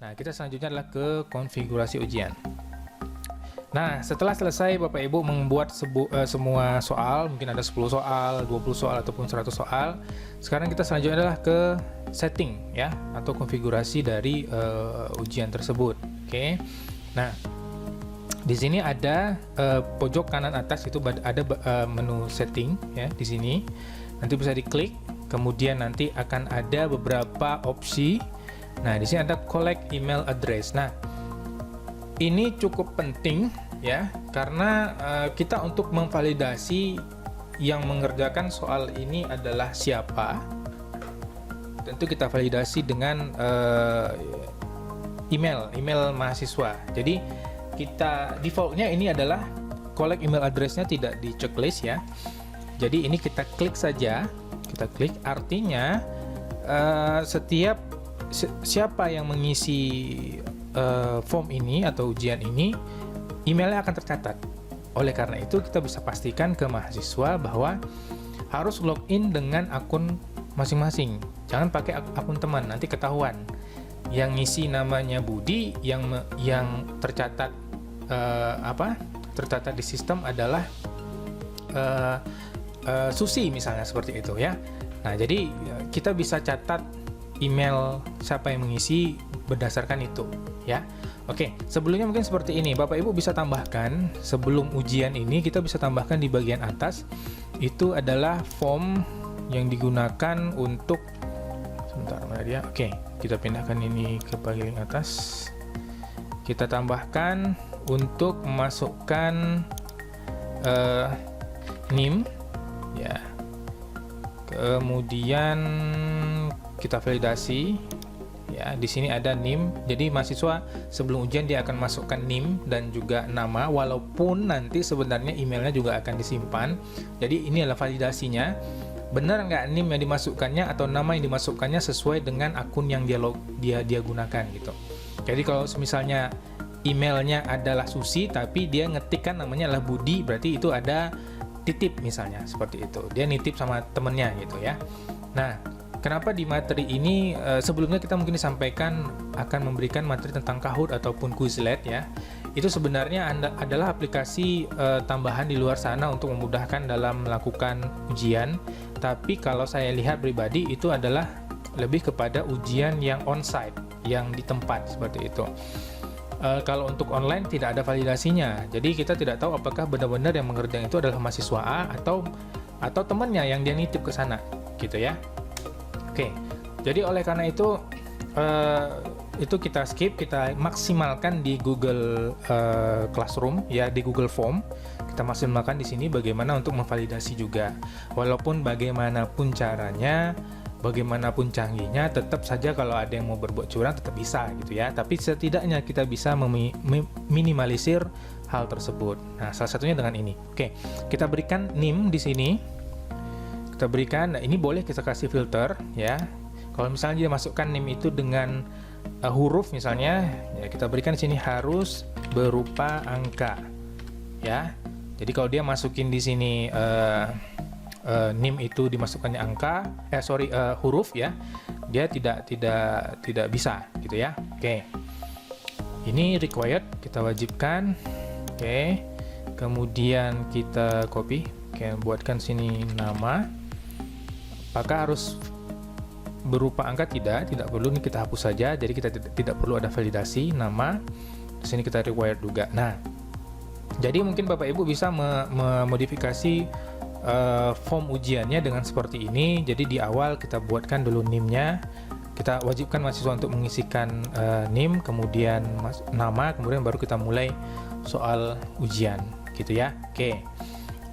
Nah, kita selanjutnya adalah ke konfigurasi ujian. Nah, setelah selesai Bapak Ibu membuat semua soal, mungkin ada 10 soal, 20 soal, ataupun 100 soal. Sekarang kita selanjutnya adalah ke setting ya, atau konfigurasi dari ujian tersebut. Oke. Nah, di sini ada pojok kanan atas itu ada menu setting ya di sini. Nanti bisa diklik, kemudian nanti akan ada beberapa opsi. Nah, di sini ada collect email address. Nah, ini cukup penting ya, karena kita untuk memvalidasi yang mengerjakan soal ini adalah siapa. Tentu kita validasi dengan email mahasiswa. Jadi kita defaultnya ini adalah collect email address-nya tidak di checklist ya. Jadi ini kita klik saja, kita klik, artinya siapa yang mengisi form ini atau ujian ini, emailnya akan tercatat. Oleh karena itu kita bisa pastikan ke mahasiswa bahwa harus login dengan akun masing-masing. Jangan pakai akun teman, nanti ketahuan. Yang ngisi namanya Budi, yang tercatat tercatat di sistem adalah Susi misalnya, seperti itu ya. Nah, jadi kita bisa catat email siapa yang mengisi berdasarkan itu ya. Oke, sebelumnya mungkin seperti ini. Bapak Ibu bisa tambahkan sebelum ujian ini, kita bisa tambahkan di bagian atas itu adalah form yang digunakan untuk, sebentar mana dia? Oke, kita pindahkan ini ke bagian atas. Kita tambahkan untuk memasukkan NIM ya. Kemudian kita validasi ya, di sini ada NIM. Jadi mahasiswa sebelum ujian dia akan masukkan NIM dan juga nama, walaupun nanti sebenarnya emailnya juga akan disimpan. Jadi ini adalah validasinya, benar nggak NIM yang dimasukkannya atau nama yang dimasukkannya sesuai dengan akun yang dia gunakan gitu. Jadi kalau misalnya emailnya adalah Susi tapi dia ngetikkan namanya adalah Budi, berarti itu ada titip misalnya, seperti itu. Dia nitip sama temennya gitu ya. Nah, kenapa di materi ini sebelumnya kita mungkin disampaikan akan memberikan materi tentang Kahoot ataupun Quizlet ya. Itu sebenarnya adalah aplikasi tambahan di luar sana untuk memudahkan dalam melakukan ujian. Tapi kalau saya lihat pribadi itu adalah lebih kepada ujian yang onsite, yang di tempat, seperti itu. Kalau untuk online tidak ada validasinya. Jadi kita tidak tahu apakah benar-benar yang mengerjakan itu adalah mahasiswa A atau temannya yang dia nitip ke sana gitu ya. Oke, jadi oleh karena itu kita skip, kita maksimalkan di Google Classroom ya, di Google Form. Kita maksimalkan di sini bagaimana untuk memvalidasi juga. Walaupun bagaimanapun caranya, bagaimanapun canggihnya, tetap saja kalau ada yang mau berbuat curang tetap bisa gitu ya. Tapi setidaknya kita bisa meminimalisir hal tersebut. Nah, salah satunya dengan ini. Oke, kita berikan NIM di sini. Kita berikan, nah ini boleh kita kasih filter ya. Kalau misalnya dia masukkan NIM itu dengan huruf misalnya, ya kita berikan di sini harus berupa angka ya. Jadi kalau dia masukin di sini NIM itu dimasukkannya angka, huruf ya, dia tidak bisa gitu ya. Oke, ini required, kita wajibkan. Oke, kemudian kita copy. Oke, buatkan sini nama. Apakah harus berupa angka? Tidak perlu. Ini kita hapus saja. Jadi kita tidak perlu ada validasi nama. Di sini kita required juga. Nah, jadi mungkin Bapak Ibu bisa memodifikasi form ujiannya dengan seperti ini. Jadi di awal kita buatkan dulu NIM-nya. Kita wajibkan mahasiswa untuk mengisikan NIM, kemudian nama, kemudian baru kita mulai soal ujian, gitu ya. Oke,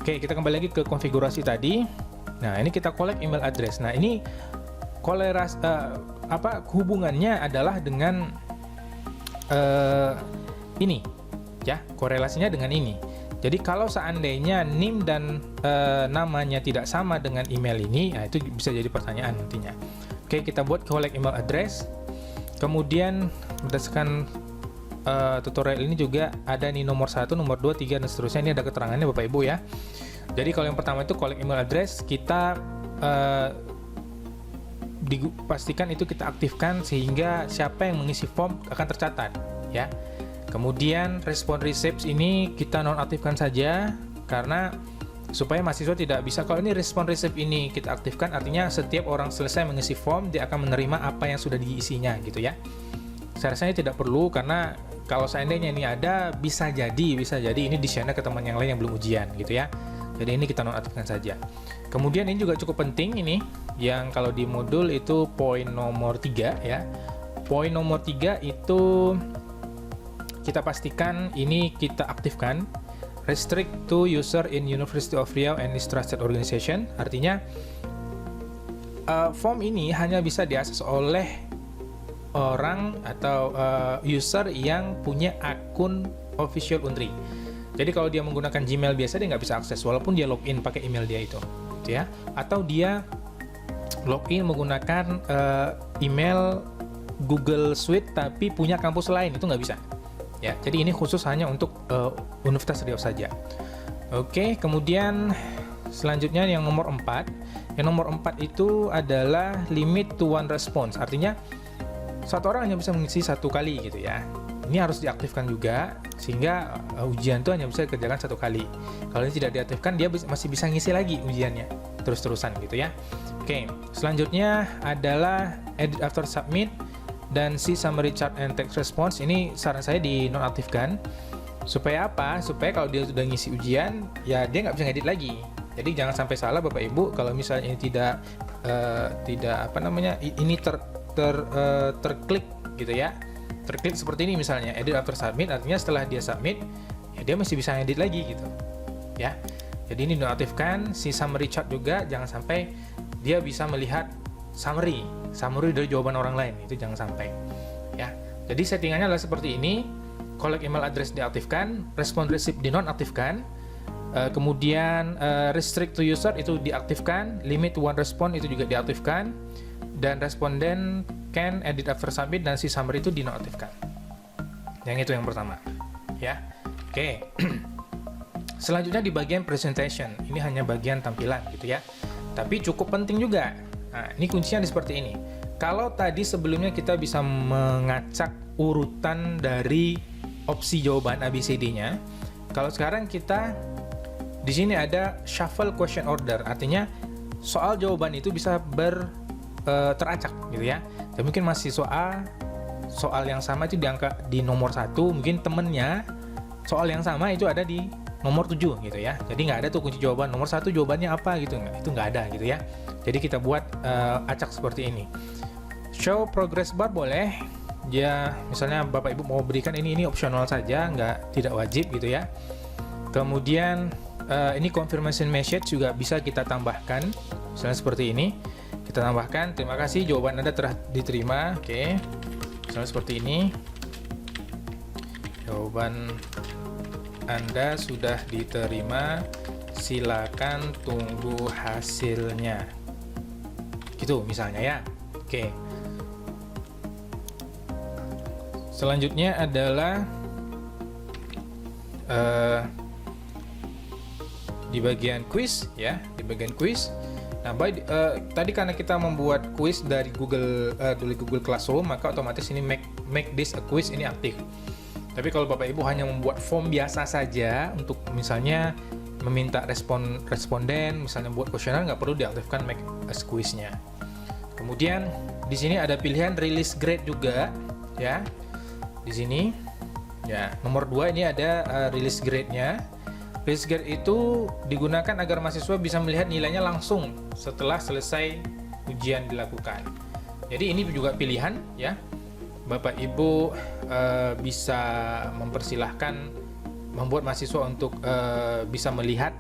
kita kembali lagi ke konfigurasi tadi. Nah, ini kita collect email address. Nah, ini hubungannya adalah dengan ini ya, korelasinya dengan ini. Jadi kalau seandainya NIM dan namanya tidak sama dengan email ini, nah itu bisa jadi pertanyaan nantinya. Oke, kita buat collect email address. Kemudian berdasarkan tutorial ini juga ada nih nomor 1, nomor 2, 3 dan seterusnya. Ini ada keterangannya Bapak Ibu ya. Jadi kalau yang pertama itu collect email address, kita dipastikan itu kita aktifkan sehingga siapa yang mengisi form akan tercatat ya. Kemudian respon receipts ini kita nonaktifkan saja karena supaya mahasiswa tidak bisa, kalau ini respon receipt ini kita aktifkan artinya setiap orang selesai mengisi form dia akan menerima apa yang sudah diisinya gitu ya. Saya rasanya tidak perlu karena kalau seandainya ini ada bisa jadi ini di-share ke teman yang lain yang belum ujian gitu ya. Jadi ini kita nonaktifkan saja. Kemudian ini juga cukup penting ini yang kalau di modul itu poin nomor 3 ya. Poin nomor 3 itu kita pastikan ini kita aktifkan restrict to user in University of Riau and its trusted organization. Artinya form ini hanya bisa diakses oleh orang atau user yang punya akun official Unri. Jadi kalau dia menggunakan Gmail biasa dia nggak bisa akses walaupun dia login pakai email dia itu, gitu ya. Atau dia login menggunakan email Google Suite tapi punya kampus lain, itu nggak bisa. Ya, jadi ini khusus hanya untuk Universitas Riau saja. Oke, kemudian selanjutnya yang nomor 4. Yang nomor 4 itu adalah limit to one response. Artinya satu orang hanya bisa mengisi satu kali gitu ya. Ini harus diaktifkan juga sehingga ujian itu hanya bisa dikerjakan satu kali. Kalau ini tidak diaktifkan dia masih bisa ngisi lagi ujiannya terus-terusan gitu ya. Oke, selanjutnya adalah edit after submit dan see summary chart and text response. Ini saran saya dinonaktifkan supaya apa? Supaya kalau dia sudah ngisi ujian ya dia nggak bisa ngedit lagi. Jadi jangan sampai salah Bapak Ibu kalau misalnya ini tidak ini terklik gitu ya. Terklik seperti ini misalnya edit after submit, artinya setelah dia submit ya dia masih bisa ngedit lagi gitu ya. Jadi ini dinonaktifkan. See summary chart juga jangan sampai dia bisa melihat summary dari jawaban orang lain, itu jangan sampai ya. Jadi settingannya adalah seperti ini. Collect email address diaktifkan, respond receipt dinonaktifkan, kemudian restrict to user itu diaktifkan, limit one response itu juga diaktifkan, dan responden can edit after submit dan si summary itu dinonaktifkan. Yang itu yang pertama ya. Oke. Selanjutnya di bagian presentation, ini hanya bagian tampilan gitu ya, tapi cukup penting juga. Nah, ini kuncinya seperti ini. Kalau tadi sebelumnya kita bisa mengacak urutan dari opsi jawaban ABCD-nya, kalau sekarang kita di sini ada shuffle question order, artinya soal jawaban itu bisa teracak gitu ya. Dan mungkin mahasiswa soal yang sama itu diangkat di nomor 1, mungkin temennya soal yang sama itu ada di nomor 7 gitu ya. Jadi nggak ada tuh kunci jawaban nomor 1 jawabannya apa gitu, itu nggak ada gitu ya. Jadi kita buat acak seperti ini. Show progress bar boleh. Ya, misalnya Bapak Ibu mau berikan ini opsional saja, tidak wajib gitu ya. Kemudian ini confirmation message juga bisa kita tambahkan. Misalnya seperti ini. Kita tambahkan, terima kasih jawaban Anda telah diterima. Oke. Misalnya seperti ini. Jawaban Anda sudah diterima, silakan tunggu hasilnya. Gitu misalnya ya. Oke. Selanjutnya adalah di bagian quiz ya, di bagian quiz. Nah, tadi karena kita membuat quiz dari Google Classroom, maka otomatis ini make this a quiz ini aktif. Tapi kalau Bapak Ibu hanya membuat form biasa saja untuk misalnya meminta responden, misalnya buat kuesioner, nggak perlu diaktifkan make as quiz-nya. Kemudian di sini ada pilihan release grade juga ya. Di sini ya, nomor 2 ini ada release grade-nya. Release grade itu digunakan agar mahasiswa bisa melihat nilainya langsung setelah selesai ujian dilakukan. Jadi ini juga pilihan ya. Bapak Ibu bisa mempersilahkan membuat mahasiswa untuk bisa melihat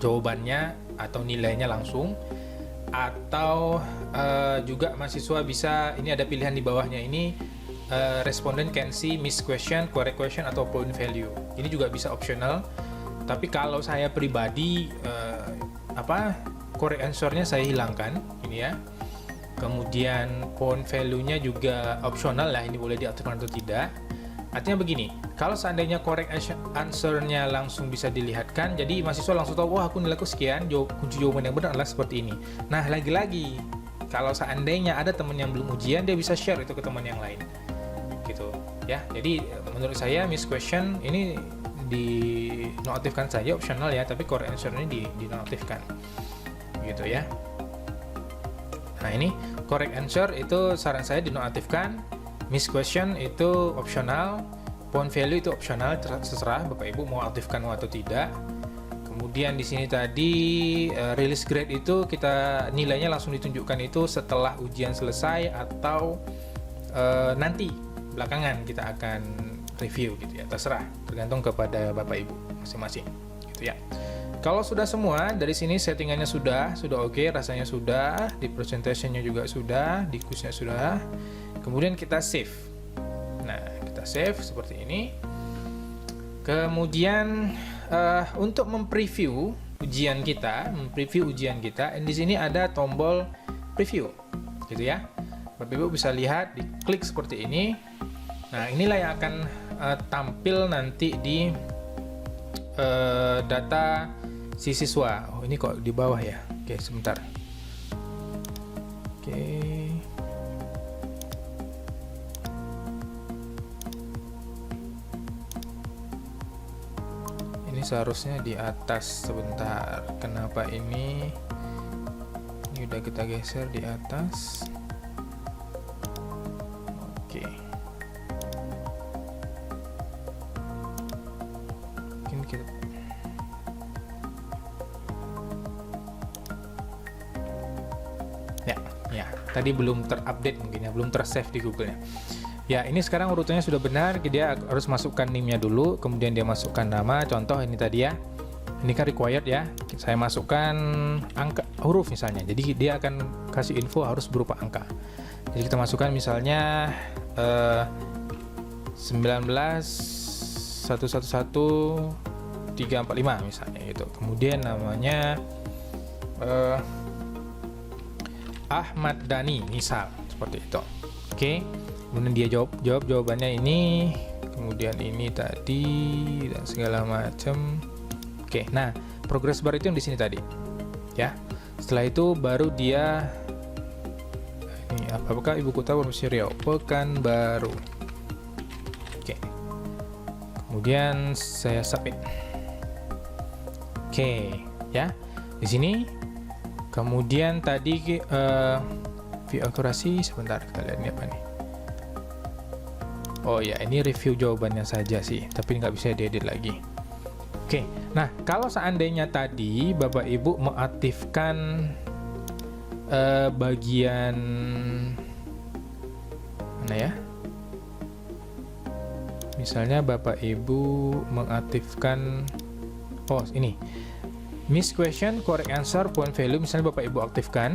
jawabannya atau nilainya langsung, atau juga mahasiswa bisa, ini ada pilihan di bawahnya ini, respondent can see missed question, correct question, atau point value. Ini juga bisa optional. Tapi kalau saya pribadi correct answer-nya saya hilangkan ini ya. Kemudian point value-nya juga optional lah, ini boleh diaktifkan atau tidak. Artinya begini, kalau seandainya correct answer-nya langsung bisa dilihatkan, jadi mahasiswa langsung tahu, wah aku nilaiku sekian, kunci jawaban yang benar adalah seperti ini. Nah, lagi-lagi kalau seandainya ada teman yang belum ujian, dia bisa share itu ke teman yang lain gitu ya. Jadi menurut saya Miss Question ini dinonaktifkan saja, opsional ya, tapi correct answer ini dinonaktifkan gitu ya. Nah ini correct answer itu saran saya dinonaktifkan, Miss Question itu opsional, point value itu opsional, terserah Bapak Ibu mau aktifkan atau tidak. Kemudian di sini tadi release grade itu kita nilainya langsung ditunjukkan itu setelah ujian selesai atau nanti belakangan kita akan review gitu ya, terserah, tergantung kepada Bapak Ibu masing-masing gitu ya. Kalau sudah semua dari sini settingannya sudah oke, rasanya sudah, di presentationnya juga sudah, di kuisnya sudah, kemudian kita save. Nah kita save seperti ini. Kemudian untuk mempreview ujian kita, di sini ada tombol preview gitu ya. Bapak Ibu bisa lihat, diklik seperti ini. Nah inilah yang akan tampil nanti di data si siswa. Oh ini kok di bawah ya. Oke sebentar. Oke. Ini seharusnya di atas, sebentar. Kenapa ini udah kita geser di atas. Oke. Mungkin kita ya tadi belum terupdate mungkin ya, belum tersave di Google-nya. Ya, ini sekarang urutannya sudah benar, dia harus masukkan NIM-nya dulu, kemudian dia masukkan nama, contoh ini tadi ya. Ini kan required ya, saya masukkan angka, huruf misalnya, jadi dia akan kasih info harus berupa angka. Jadi kita masukkan misalnya 19.111.345 misalnya gitu. Kemudian namanya Ahmad Dhani misal, seperti itu. Oke. Kemudian dia jawab jawabannya ini, kemudian ini tadi dan segala macam. Oke, nah progress bar itu yang di sini tadi, ya. Setelah itu baru dia ini apakah ibu kota provinsi Riau? Pekanbaru. Oke, kemudian saya submit. Oke, ya di sini. Kemudian tadi view akurasi, sebentar kita lihat ini apa nih. Oh ya, ini review jawabannya saja sih, tapi nggak bisa diedit lagi. Oke, nah kalau seandainya tadi Bapak Ibu mengaktifkan bagian mana ya? Misalnya Bapak Ibu mengaktifkan, oh ini, Miss Question, correct answer, point value, misalnya Bapak Ibu aktifkan,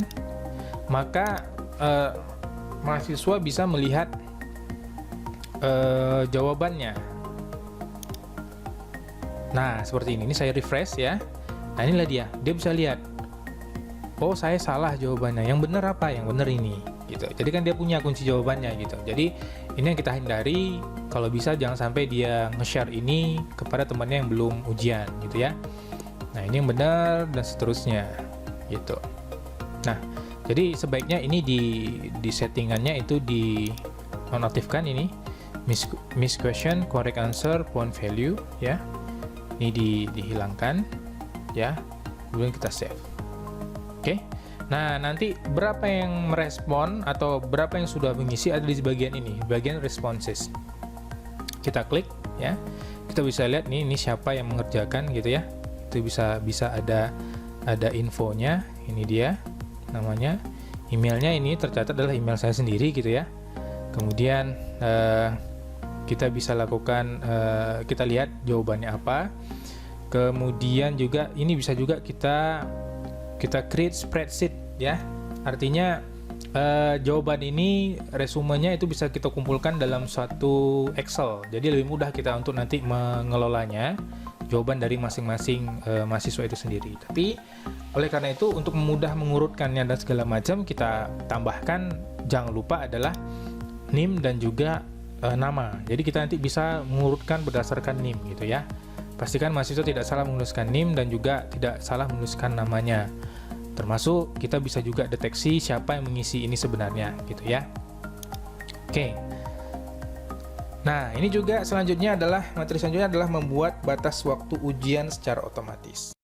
maka mahasiswa bisa melihat jawabannya. Nah seperti ini saya refresh ya. Nah inilah dia bisa lihat, oh saya salah jawabannya, yang benar apa, yang benar ini gitu. Jadi kan dia punya kunci jawabannya gitu. Jadi ini yang kita hindari, kalau bisa jangan sampai dia nge-share ini kepada temannya yang belum ujian gitu ya. Nah ini yang benar dan seterusnya gitu. Nah jadi sebaiknya ini di settingannya itu di nonaktifkan ini Miss Question, correct answer, point value ya. Ini dihilangkan ya. Kemudian kita save. Oke. Nah, nanti berapa yang merespon atau berapa yang sudah mengisi ada di bagian ini, bagian responses. Kita klik ya. Kita bisa lihat nih ini siapa yang mengerjakan gitu ya. Itu bisa ada infonya. Ini dia namanya. Emailnya ini tercatat adalah email saya sendiri gitu ya. Kemudian kita bisa lakukan, kita lihat jawabannya apa. Kemudian juga ini bisa juga kita create spreadsheet ya. Artinya jawaban ini resumenya itu bisa kita kumpulkan dalam suatu Excel. Jadi lebih mudah kita untuk nanti mengelolanya, jawaban dari masing-masing mahasiswa itu sendiri. Tapi oleh karena itu untuk mudah mengurutkannya dan segala macam, kita tambahkan jangan lupa adalah NIM dan juga nama. Jadi kita nanti bisa mengurutkan berdasarkan NIM gitu ya. Pastikan mahasiswa tidak salah menuliskan NIM dan juga tidak salah menuliskan namanya. Termasuk kita bisa juga deteksi siapa yang mengisi ini sebenarnya gitu ya. Oke. Nah, ini juga selanjutnya adalah materi selanjutnya adalah membuat batas waktu ujian secara otomatis.